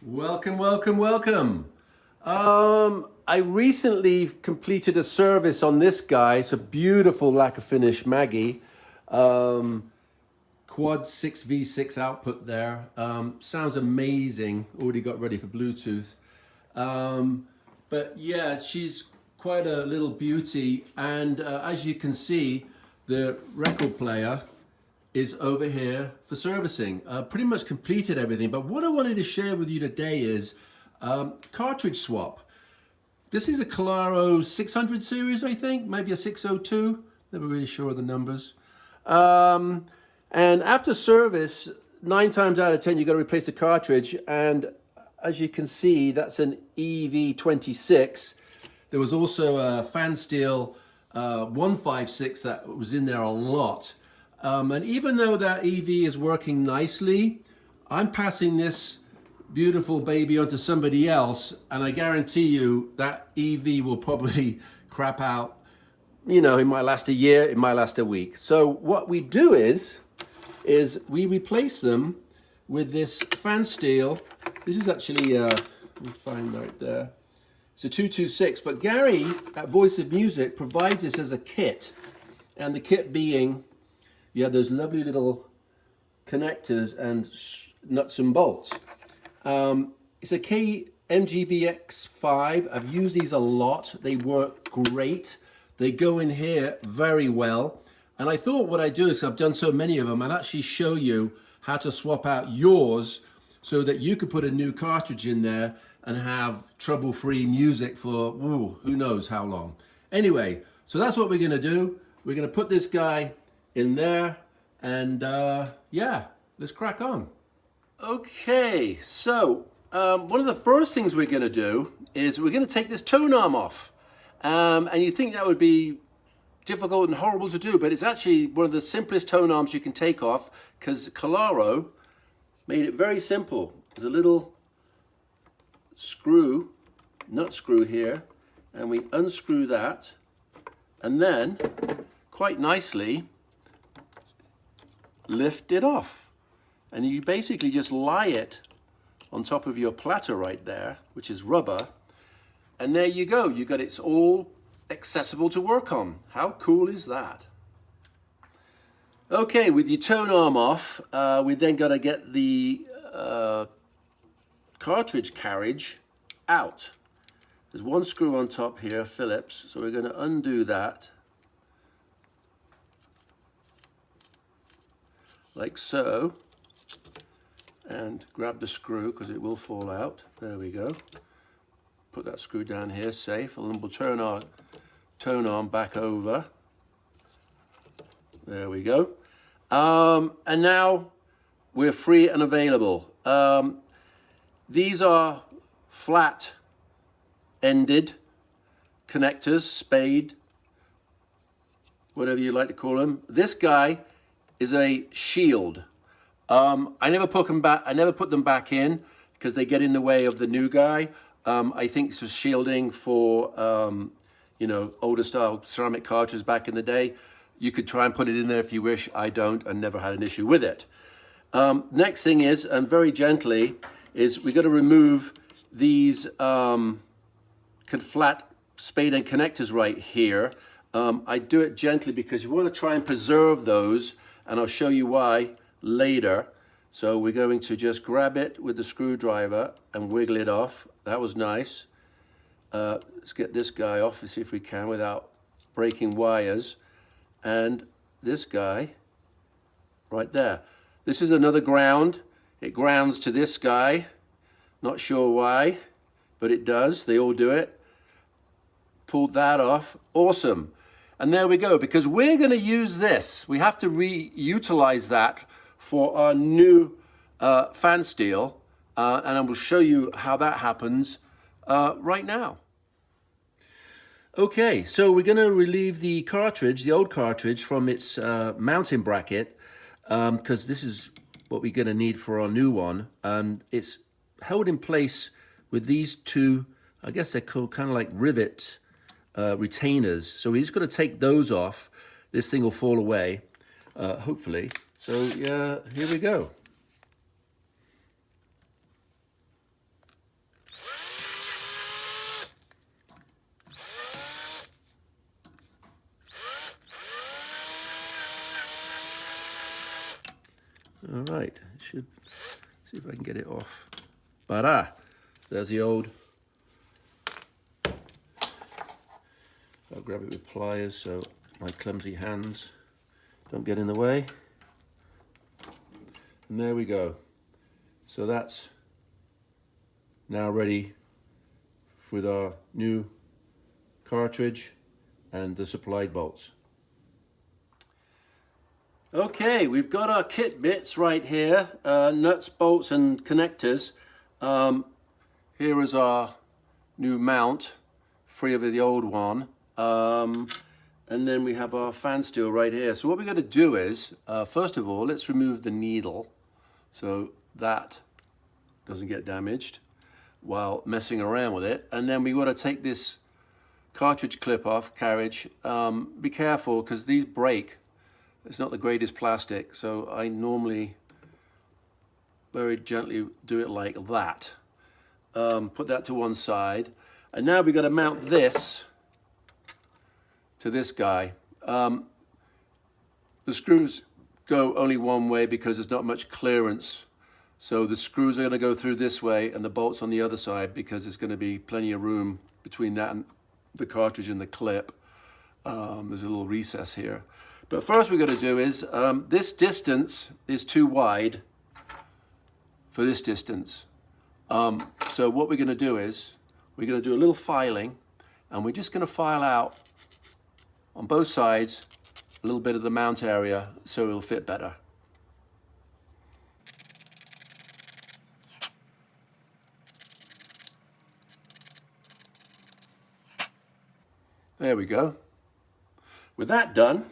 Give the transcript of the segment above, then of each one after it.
Welcome, welcome, welcome. I recently completed a service on this guy. It's a beautiful lacquer finish Maggie. Quad 6V6 output there. Sounds amazing. Already got ready for Bluetooth. But yeah, she's quite a little beauty. And as you can see, the record player is over here for servicing. Pretty much completed everything, but what I wanted to share with you today is cartridge swap. This is a Collaro 600 series, I think, maybe a 602, never really sure of the numbers. And after service, 9 times out of 10, you got to replace the cartridge, and as you can see, that's an EV26. There was also a Pfanstiehl 156 that was in there a lot. And even though that EV is working nicely, I'm passing this beautiful baby onto somebody else, and I guarantee you that EV will probably crap out. You know, it might last a year, it might last a week. So what we do is we replace them with this Pfanstiehl. This is actually, let me find right there. It's a 226, but Gary at Voice of Music provides this as a kit, and the kit being, you have those lovely little connectors and nuts and bolts. It's a KMGVX5. I've used these a lot. They work great. They go in here very well. And I thought what I'd do is, I've done so many of them, I'd actually show you how to swap out yours so that you could put a new cartridge in there and have trouble-free music for, ooh, who knows how long. Anyway, so that's what we're gonna do. We're gonna put this guy in there, and yeah, let's crack on. Okay, so one of the first things we're going to do is we're going to take this tone arm off, and you think that would be difficult and horrible to do, but it's actually one of the simplest tone arms you can take off, because Collaro made it very simple. There's a little screw, nut screw here, and we unscrew that, and then quite nicely lift it off, and you basically just lie it on top of your platter right there, which is rubber, and there you go. You got it's all accessible to work on. How cool is that? Okay, with your tone arm off, we then got to get the cartridge carriage out. There's one screw on top here, Phillips, so we're going to undo that like so, and grab the screw because it will fall out. There we go. Put that screw down here, safe, and then we'll turn our tone arm back over. There we go. And now we're free and available. These are flat-ended connectors, spade, whatever you like to call them. This guy is a shield. I never put them back in because they get in the way of the new guy. I think this was shielding for you know, older style ceramic cartridges back in the day. You could try and put it in there if you wish. I don't, and never had an issue with it. Next thing is, and very gently, is we got to remove these flat spade end connectors right here. I do it gently because you want to try and preserve those, and I'll show you why later. So we're going to just grab it with the screwdriver and wiggle it off. That was nice. Let's get this guy off and see if we can without breaking wires. And this guy right there. This is another ground. It grounds to this guy. Not sure why, but it does. They all do it. Pulled that off. Awesome. And there we go, because we're going to use this. We have to reutilize that for our new Pfanstiehl, and I will show you how that happens right now. Okay, so we're going to relieve the cartridge, the old cartridge, from its mounting bracket, because this is what we're going to need for our new one. It's held in place with these two, I guess they're called kind of like rivet retainers. So we're just going to take those off. This thing will fall away, hopefully. So yeah, here we go. All right, should see if I can get it off. But there's the old. I'll grab it with pliers so my clumsy hands don't get in the way. And there we go. So that's now ready with our new cartridge and the supplied bolts. Okay, we've got our kit bits right here, nuts, bolts and connectors. Here is our new mount, free of the old one. And then we have our Pfanstiehl right here. So what we're going to do is, first of all, let's remove the needle so that doesn't get damaged while messing around with it. And then we want to take this cartridge clip off, carriage. Be careful because these break. It's not the greatest plastic, so I normally very gently do it like that. Put that to one side. And now we've got to mount this to this guy. The screws go only one way because there's not much clearance. So the screws are going to go through this way and the bolts on the other side because there's going to be plenty of room between that and the cartridge and the clip. There's a little recess here. But first we're going to do is, this distance is too wide for this distance. So what we're going to do is, we're going to do a little filing, and we're just going to file out on both sides a little bit of the mount area so it'll fit better. There we go. With that done,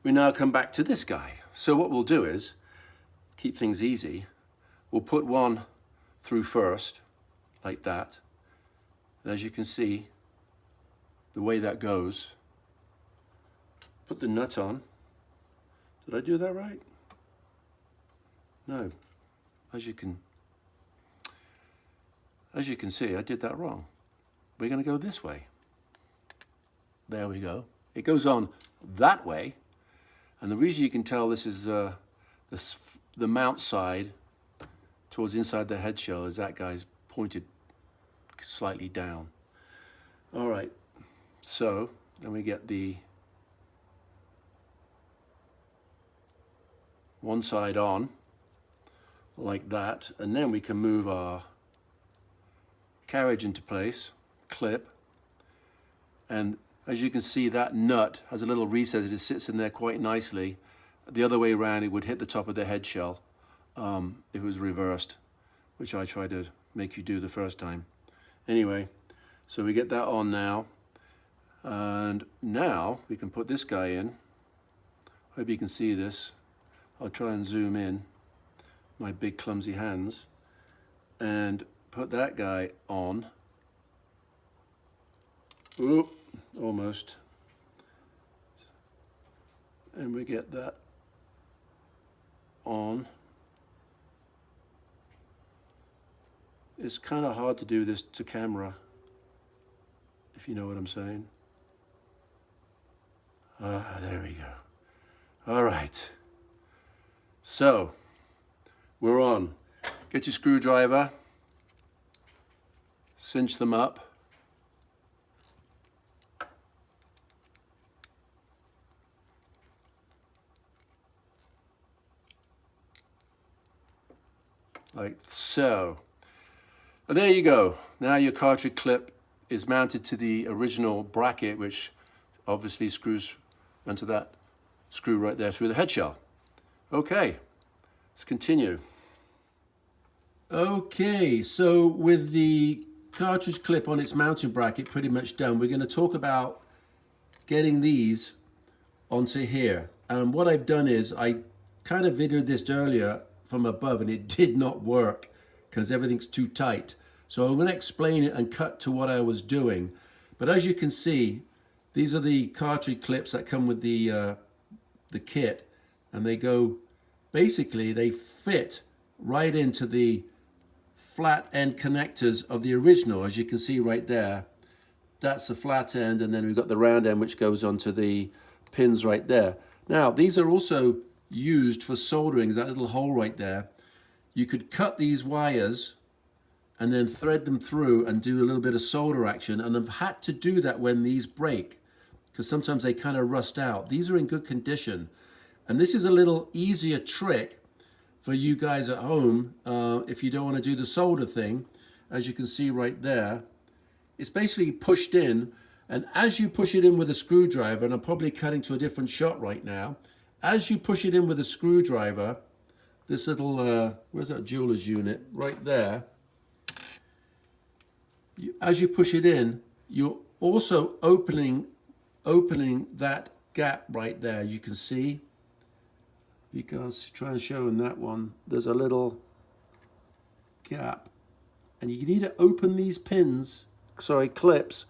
we now come back to this guy. So what we'll do is, keep things easy, we'll put one through first, like that. And as you can see, the way that goes, put the nut on. Did I do that right? No. As you can see, I did that wrong. We're going to go this way. There we go. It goes on that way. And the reason you can tell this is the mount side towards inside the head shell is that guy's pointed slightly down. All right, so then we get the one side on like that, and then we can move our carriage into place, clip, and as you can see, that nut has a little recess. It sits in there quite nicely. The other way around, it would hit the top of the head shell if it was reversed, which I tried to make you do the first time. Anyway, so we get that on now. And now we can put this guy in. Hope you can see this. I'll try and zoom in my big clumsy hands and put that guy on. Ooh, almost. And we get that on. It's kind of hard to do this to camera, if you know what I'm saying. There we go. All right. So, we're on. Get your screwdriver, cinch them up. Like so. And there you go. Now your cartridge clip is mounted to the original bracket, which obviously screws onto that screw right there through the head shell. Okay, let's continue. Okay, so with the cartridge clip on its mounting bracket pretty much done, we're going to talk about getting these onto here. And what I've done is I kind of videoed this earlier from above and it did not work because everything's too tight. So I'm going to explain it and cut to what I was doing. But as you can see, these are the cartridge clips that come with the kit, and they go, basically they fit right into the flat end connectors of the original. As you can see right there, that's the flat end, and then we've got the round end which goes onto the pins right there. Now these are also used for soldering, that little hole right there. You could cut these wires and then thread them through and do a little bit of solder action. And I've had to do that when these break, because sometimes they kind of rust out. These are in good condition. And this is a little easier trick for you guys at home if you don't want to do the solder thing. As you can see right there, it's basically pushed in. And as you push it in with a screwdriver, and I'm probably cutting to a different shot right now, as you push it in with a screwdriver, this little, where's that jeweler's unit? Right there. As you push it in, you're also opening that gap right there. You can see, because try and show in that one, there's a little gap. And you need to open these clips,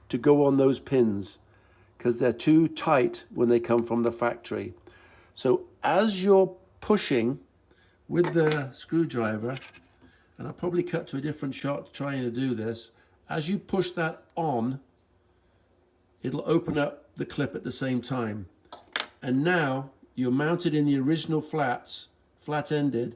to go on those pins, because they're too tight when they come from the factory. So as you're pushing with the screwdriver, and I'll probably cut to a different shot trying to do this, as you push that on, it'll open up the clip at the same time. And now you're mounted in the original flat-ended,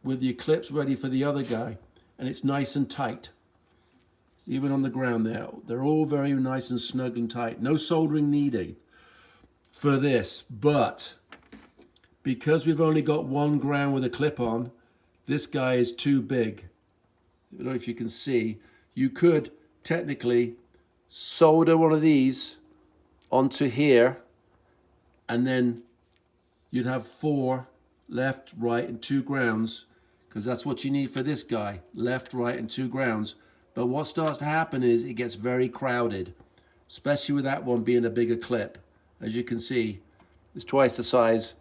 with your clips ready for the other guy, and it's nice and tight. Even on the ground there, they're all very nice and snug and tight. No soldering needed for this, but because we've only got one ground with a clip on, this guy is too big. I don't know if you can see. You could technically solder one of these onto here, and then you'd have 4 left, right, and 2 grounds, because that's what you need for this guy, left, right, and 2 grounds. But what starts to happen is it gets very crowded, especially with that one being a bigger clip. As you can see, it's twice the size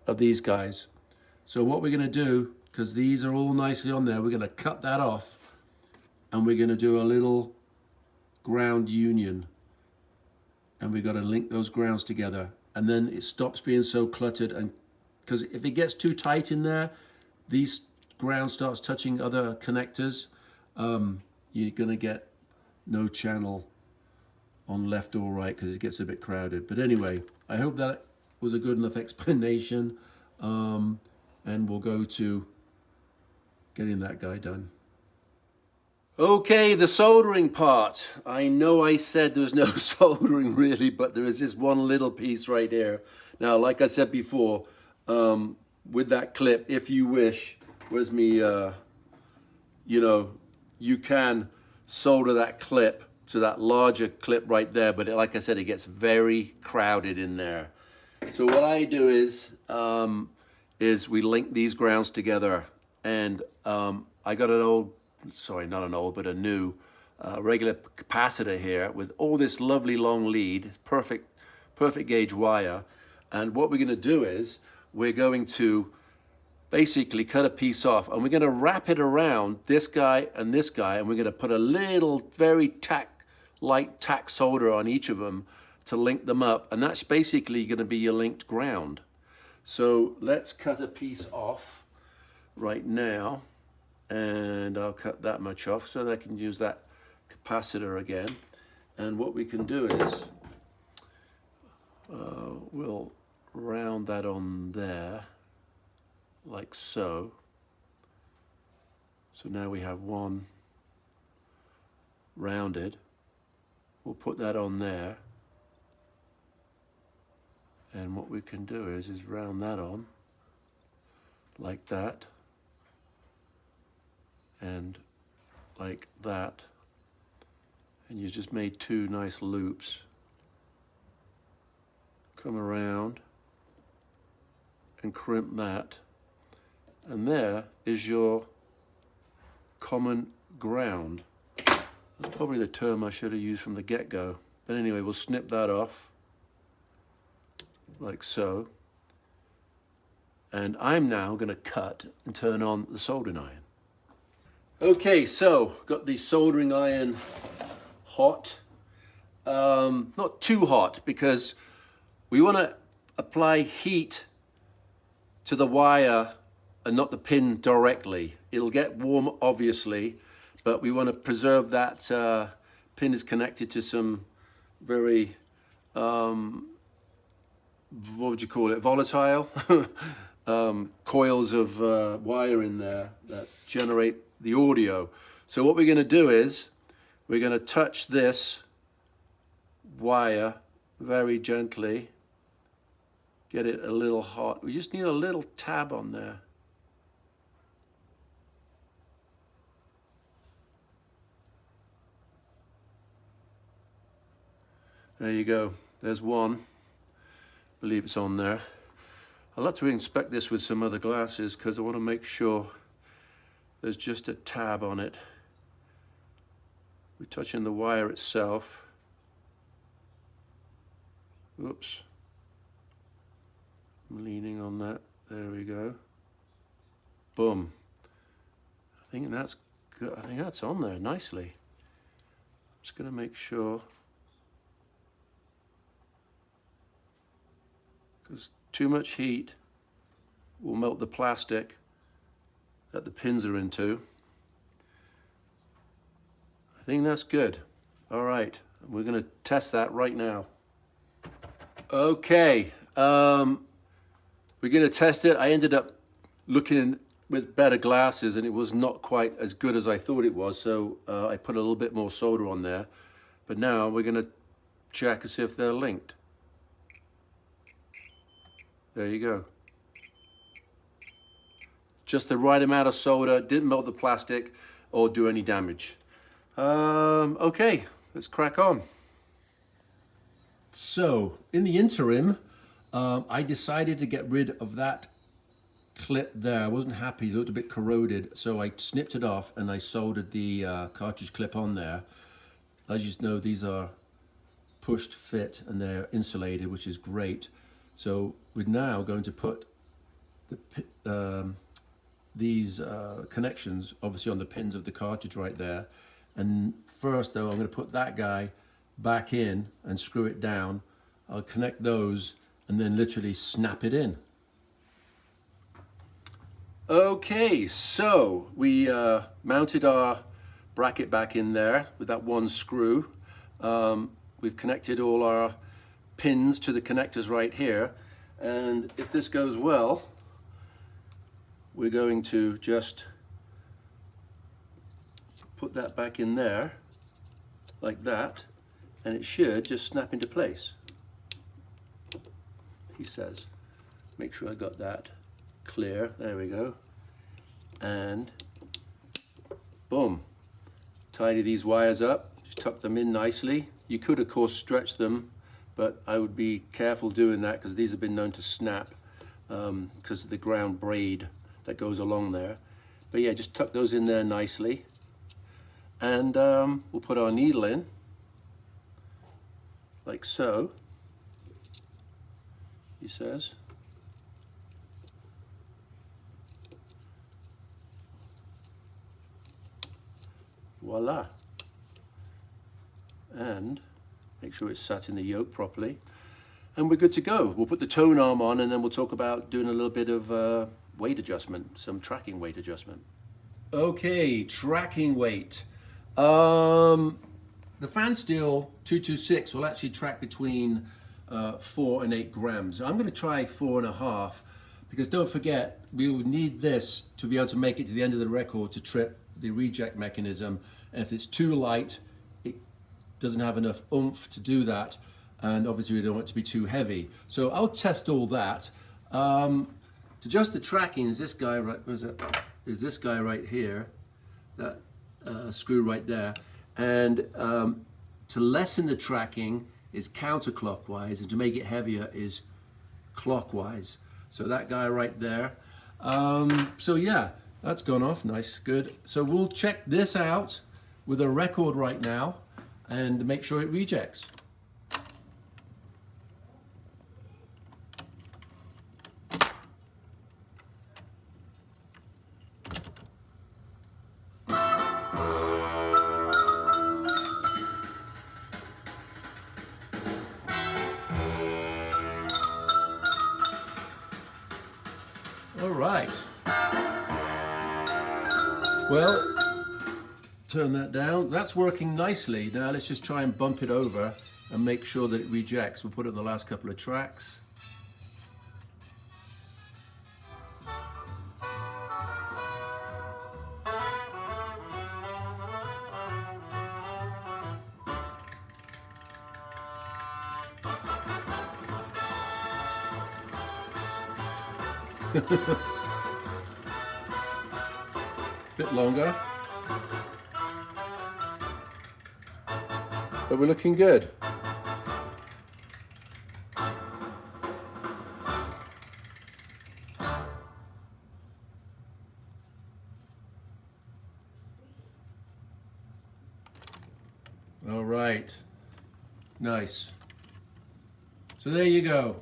of these guys. So what we're going to do, because these are all nicely on there, we're going to cut that off, and we're going to do a little ground union. And we've got to link those grounds together. And then it stops being so cluttered. And because if it gets too tight in there, these ground starts touching other connectors. You're going to get no channel on left or right because it gets a bit crowded. But anyway, I hope that was a good enough explanation. And we'll go to getting that guy done. Okay, the soldering part. I know I said there was no soldering really, but there is this one little piece right here. Now, like I said before, with that clip, if you wish, where's me, you can solder that clip to that larger clip right there, but like I said, it gets very crowded in there. So what I do is we link these grounds together, and I got an old, sorry, not an old, but a new regular capacitor here with all this lovely long lead. It's perfect gauge wire. And what we're going to do is we're going to basically cut a piece off, and we're going to wrap it around this guy, and we're going to put a little very light tack solder on each of them to link them up, and that's basically going to be your linked ground. So let's cut a piece off right now, and I'll cut that much off so that I can use that capacitor again. And what we can do is we'll round that on there like so. So now we have one rounded. We'll put that on there, and what we can do is round that on like that and like that, and you just made 2 nice loops. Come around and crimp that, and there is your common ground. That's probably the term I should have used from the get-go. But anyway, we'll snip that off like so. And I'm now going to cut and turn on the soldering iron. Okay, so got the soldering iron hot. Not too hot, because we want to apply heat to the wire and not the pin directly. It'll get warm, obviously, but we want to preserve that pin is connected to some very what would you call it, volatile coils of wire in there that generate the audio. So what we're going to do is we're going to touch this wire very gently, get it a little hot. We just need a little tab on there. There you go, there's one. I believe it's on there. I'll have to inspect this with some other glasses because I want to make sure there's just a tab on it. We're touching the wire itself. Oops. I'm leaning on that. There we go. Boom. I think that's good. I think that's on there nicely. Just going to make sure. Because too much heat will melt the plastic that the pins are into. I think that's good. All right, we're going to test that right now. Okay, we're going to test it. I ended up looking with better glasses and it was not quite as good as I thought it was, so I put a little bit more solder on there. But now we're going to check and see if they're linked. There you go. Just the right amount of solder, didn't melt the plastic or do any damage. Okay, let's crack on. So, in the interim, I decided to get rid of that clip there. I wasn't happy, it looked a bit corroded, so I snipped it off and I soldered the cartridge clip on there. As you know, these are pushed fit and they're insulated, which is great. So we're now going to put these connections obviously on the pins of the cartridge right there. And first though, I'm going to put that guy back in and screw it down. I'll connect those and then literally snap it in. Okay, so we mounted our bracket back in there with that one screw. We've connected all our pins to the connectors right here, and if this goes well, we're going to just put that back in there like that, and it should just snap into place, he says. Make sure I got that clear. There we go. And boom, tidy these wires up, just tuck them in nicely. You could of course stretch them, but I would be careful doing that because these have been known to snap because of the ground braid that goes along there. But yeah, just tuck those in there nicely. And we'll put our needle in, like so, he says. Voila. And make sure it's sat in the yoke properly. And we're good to go. We'll put the tone arm on and then we'll talk about doing a little bit of weight adjustment, some tracking weight adjustment. Okay, tracking weight. The Pfanstiehl 226 will actually track between 4 and 8 grams. I'm going to try 4.5 because don't forget, we will need this to be able to make it to the end of the record to trip the reject mechanism. And if it's too light, it doesn't have enough oomph to do that. And obviously we don't want it to be too heavy. So I'll test all that. To adjust the tracking is this guy right, is this guy right here, that screw right there. And to lessen the tracking is counterclockwise, and to make it heavier is clockwise. So that guy right there. So yeah, that's gone off, nice, good. So we'll check this out with a record right now and make sure it rejects. All right. Well, turn that down. That's working nicely. Now let's just try and bump it over and make sure that it rejects. We'll put it in the last couple of tracks. Bit longer. But we're looking good. All right, nice. So there you go.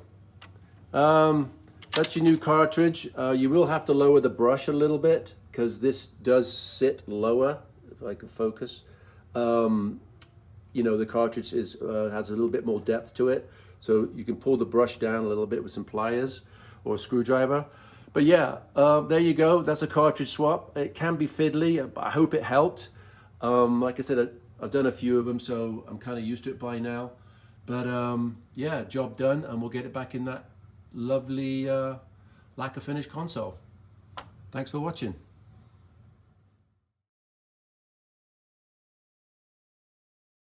That's your new cartridge. You will have to lower the brush a little bit because this does sit lower, if I can focus. You know, the cartridge has a little bit more depth to it, so you can pull the brush down a little bit with some pliers or a screwdriver. But yeah, there you go. That's a cartridge swap. It can be fiddly, but I hope it helped. Like I said, I've done a few of them, so I'm kind of used to it by now. But yeah, job done, and we'll get it back in that lovely lacquer finish console. Thanks for watching.